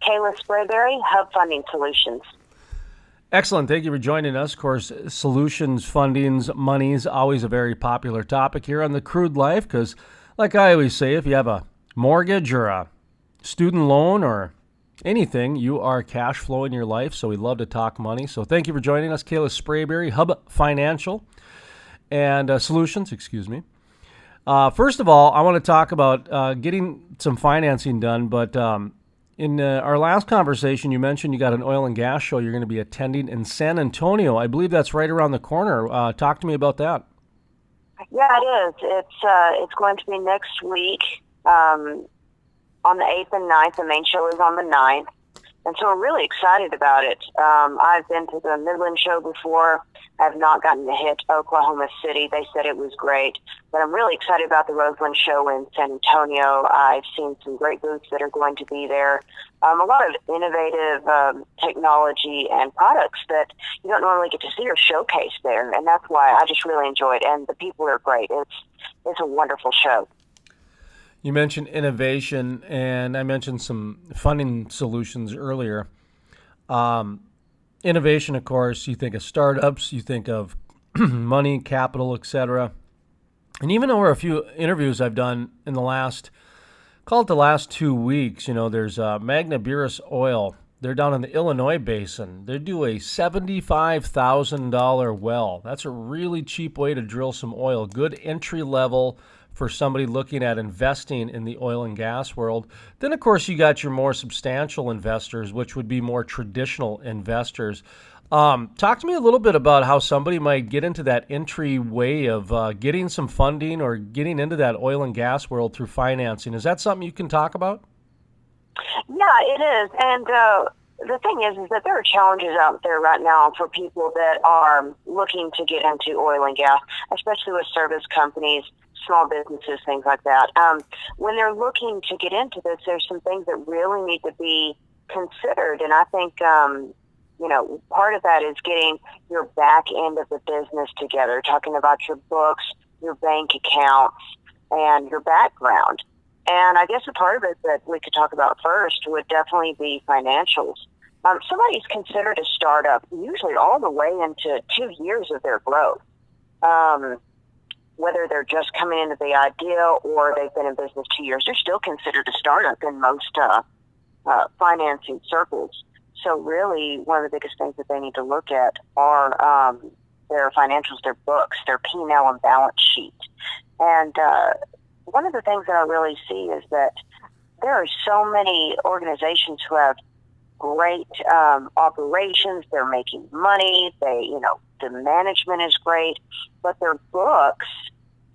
Kalah Spraberry, Hub Funding Solutions. Excellent. Thank you for joining us. Of course, solutions, fundings, money's always a very popular topic here on the Crude Life because, like I always say, if you have a mortgage or a student loan or anything, you are cash flow in your life. So we love to talk money. So thank you for joining us, Kalah Spraberry, Hub Financial and Solutions, excuse me. First of all, I want to talk about getting some financing done, but in our last conversation, you mentioned you got an oil and gas show you're going to be attending in San Antonio. I believe that's right around the corner. Talk to me about that. Yeah, it is. It's going to be next week on the 8th and 9th. The main show is on the 9th. And so we're really excited about it. I've been to the Midland show before. I have not gotten to hit Oklahoma City. They said it was great. But I'm really excited about the Roseland show in San Antonio. I've seen some great booths that are going to be there. A lot of innovative technology and products that you don't normally get to see or showcase there. And that's why I just really enjoy it. And the people are great. It's a wonderful show. You mentioned innovation, and I mentioned some funding solutions earlier. Innovation, of course, you think of startups, you think of money, capital, etc. And even over a few interviews I've done in the last 2 weeks, there's Magna Beerus Oil. They're down in the Illinois basin. They do a $75,000 well. That's a really cheap way to drill some oil. Good entry level for somebody looking at investing in the oil and gas world. Then, of course, you got your more substantial investors, which would be more traditional investors. Talk to me a little bit about how somebody might get into that entry way of getting some funding or getting into that oil and gas world through financing. Is that something you can talk about? Yeah, it is. And the thing is that there are challenges out there right now for people that are looking to get into oil and gas, especially with service companies, small businesses, things like that. When they're looking to get into this, there's some things that really need to be considered. And I think, part of that is getting your back end of the business together, talking about your books, your bank accounts, and your background. And I guess a part of it that we could talk about first would definitely be financials. Somebody's considered a startup usually all the way into 2 years of their growth. Whether they're just coming into the idea or they've been in business 2 years, they're still considered a startup in most financing circles. So really, one of the biggest things that they need to look at are their financials, their books, their P&L and balance sheet. And one of the things that I really see is that there are so many organizations who have great operations. They're making money. The management is great, but their books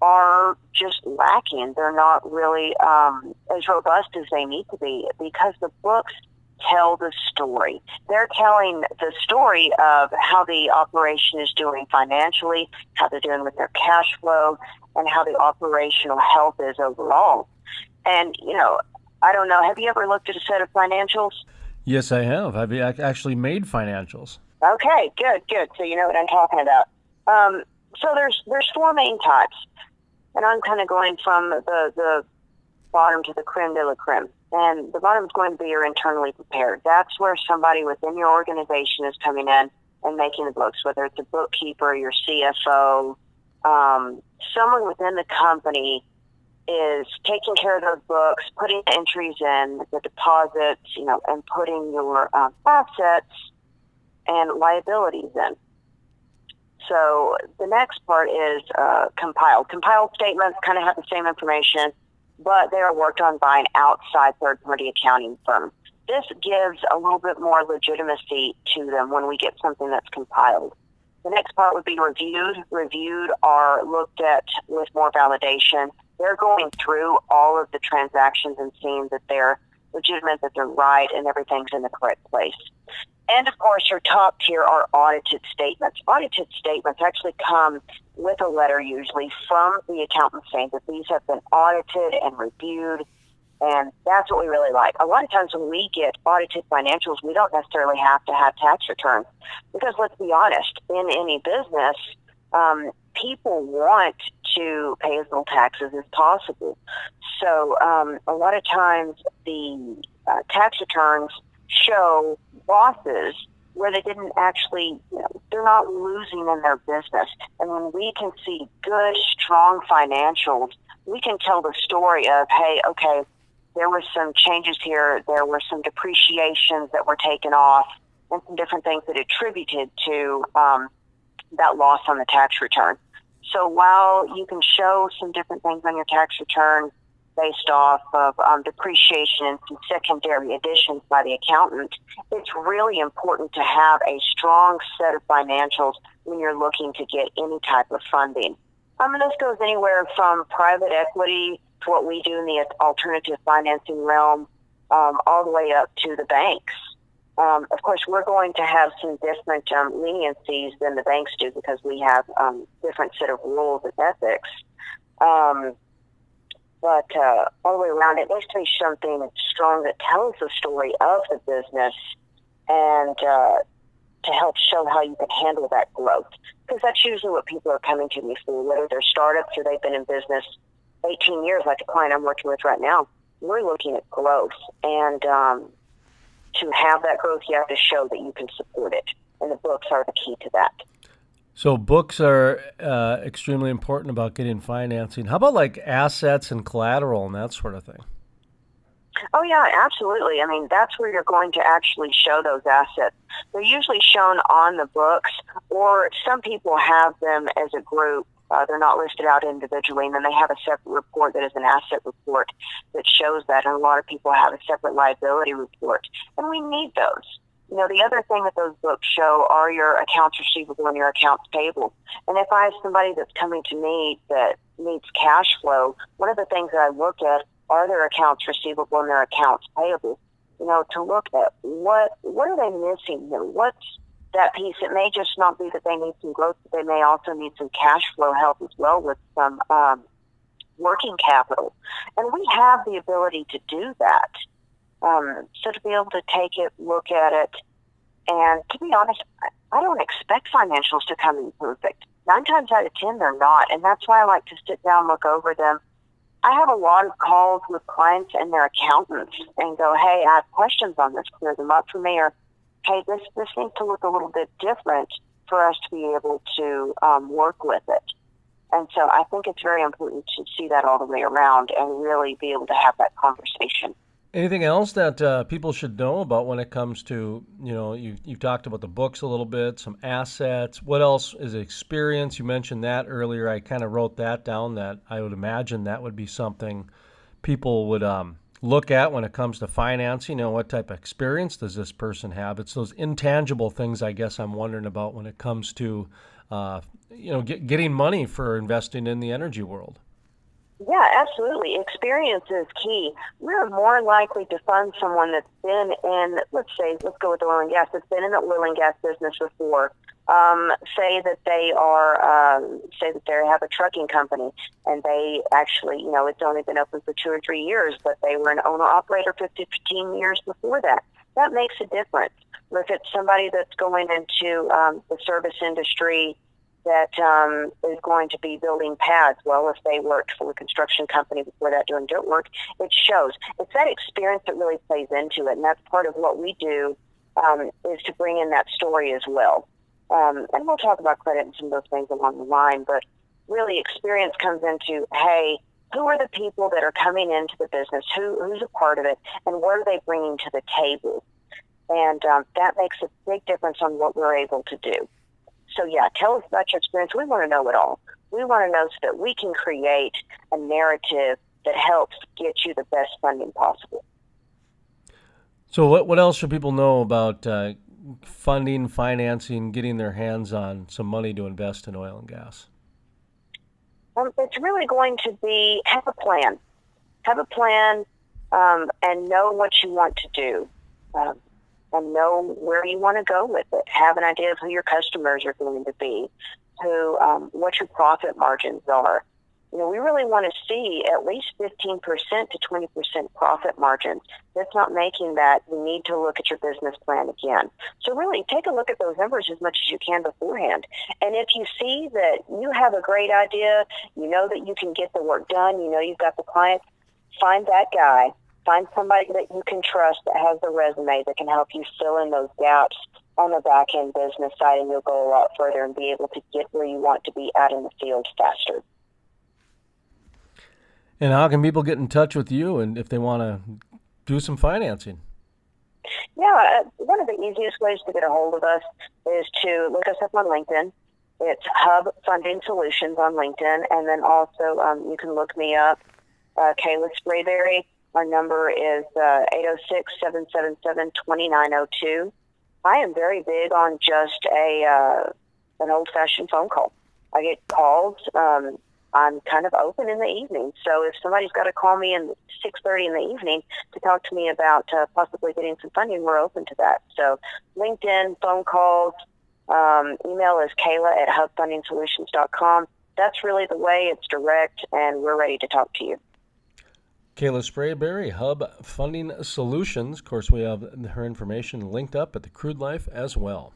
are just lacking. They're not really as robust as they need to be because the books tell the story. They're telling the story of how the operation is doing financially, how they're doing with their cash flow, and how the operational health is overall. And, I don't know, have you ever looked at a set of financials? Yes, I have. I've actually made financials. Okay, good. So you know what I'm talking about. So there's four main types, and I'm kind of going from the bottom to the creme de la creme. And the bottom is going to be your internally prepared. That's where somebody within your organization is coming in and making the books, whether it's a bookkeeper, your CFO, someone within the company is taking care of those books, putting the entries in, the deposits, and putting your assets and liabilities in. So the next part is compiled. Compiled statements kind of have the same information, but they are worked on by an outside third-party accounting firm. This gives a little bit more legitimacy to them when we get something that's compiled. The next part would be reviewed. Reviewed are looked at with more validation. They're going through all of the transactions and seeing that they're legitimate, that they're right, and everything's in the correct place. And, of course, your top tier are audited statements. Audited statements actually come with a letter usually from the accountant saying that these have been audited and reviewed, and that's what we really like. A lot of times when we get audited financials, we don't necessarily have to have tax returns because, let's be honest, in any business, people want to pay as little taxes as possible. So a lot of times the tax returns show losses where they didn't actually, they're not losing in their business. And when we can see good, strong financials, we can tell the story of, hey, okay, there were some changes here, there were some depreciations that were taken off, and some different things that attributed to that loss on the tax return. So while you can show some different things on your tax return based off of depreciation and some secondary additions by the accountant, it's really important to have a strong set of financials when you're looking to get any type of funding. And this goes anywhere from private equity to what we do in the alternative financing realm, all the way up to the banks. Of course, we're going to have some different leniencies than the banks do because we have different set of rules and ethics. But all the way around, it needs to be something that's strong that tells the story of the business and to help show how you can handle that growth. Because that's usually what people are coming to me for, whether they're startups or they've been in business 18 years, like the client I'm working with right now. We're looking at growth. And to have that growth, you have to show that you can support it. And the books are the key to that. So books are extremely important about getting financing. How about like assets and collateral and that sort of thing? Oh, yeah, absolutely. I mean, that's where you're going to actually show those assets. They're usually shown on the books, or some people have them as a group. They're not listed out individually, and then they have a separate report that is an asset report that shows that, and a lot of people have a separate liability report, and we need those. The other thing that those books show are your accounts receivable and your accounts payable. And if I have somebody that's coming to me that needs cash flow, one of the things that I look at are their accounts receivable and their accounts payable. To look at what are they missing here? What's that piece? It may just not be that they need some growth, but they may also need some cash flow help as well with some working capital. And we have the ability to do that. So to be able to take it, look at it, and to be honest, I don't expect financials to come in perfect. 9 times out of 10, they're not. And that's why I like to sit down, look over them. I have a lot of calls with clients and their accountants and go, hey, I have questions on this, clear them up for me, or hey, this needs to look a little bit different for us to be able to work with it. And so I think it's very important to see that all the way around and really be able to have that conversation. Anything else that people should know about when it comes to, you've talked about the books a little bit, some assets. What else is experience? You mentioned that earlier. I kind of wrote that down, that I would imagine that would be something people would look at when it comes to financing. What type of experience does this person have? It's those intangible things, I guess, I'm wondering about when it comes to, getting money for investing in the energy world. Yeah, absolutely. Experience is key. We're more likely to fund someone that's been in, let's go with oil and gas, that's been in the oil and gas business before. Say that they have a trucking company and they actually, it's only been open for 2 or 3 years, but they were an owner-operator for 15 years before that. That makes a difference. Or if it's somebody that's going into the service industry that is going to be building pads. Well, if they worked for a construction company before that doing dirt work, it shows. It's that experience that really plays into it, and that's part of what we do is to bring in that story as well. And we'll talk about credit and some of those things along the line, but really experience comes into, hey, who are the people that are coming into the business? Who's a part of it, and what are they bringing to the table? And that makes a big difference on what we're able to do. So, yeah, tell us about your experience. We want to know it all. We want to know so that we can create a narrative that helps get you the best funding possible. So what else should people know about funding, financing, getting their hands on some money to invest in oil and gas? It's really going to be have a plan. Have a plan and know what you want to do. And know where you want to go with it. Have an idea of who your customers are going to be, what your profit margins are. We really want to see at least 15% to 20% profit margins. If it's not making that, you need to look at your business plan again. So really take a look at those numbers as much as you can beforehand. And if you see that you have a great idea, you know that you can get the work done, you know you've got the client, find that guy Find somebody that you can trust that has the resume that can help you fill in those gaps on the back end business side, and you'll go a lot further and be able to get where you want to be out in the field faster. And how can people get in touch with you and if they want to do some financing? Yeah, one of the easiest ways to get a hold of us is to look us up on LinkedIn. It's Hub Funding Solutions on LinkedIn, and then also you can look me up, Kalah Spraberry. Our number is 806-777-2902. I am very big on just an old-fashioned phone call. I get calls. I'm kind of open in the evening, so if somebody's got to call me in 6:30 in the evening to talk to me about possibly getting some funding, we're open to that. So LinkedIn, phone calls, email is Kayla@hubfundingsolutions.com. That's really the way. It's direct, and we're ready to talk to you. Kalah Spraberry, Hub Funding Solutions. Of course, we have her information linked up at the Crude Life as well.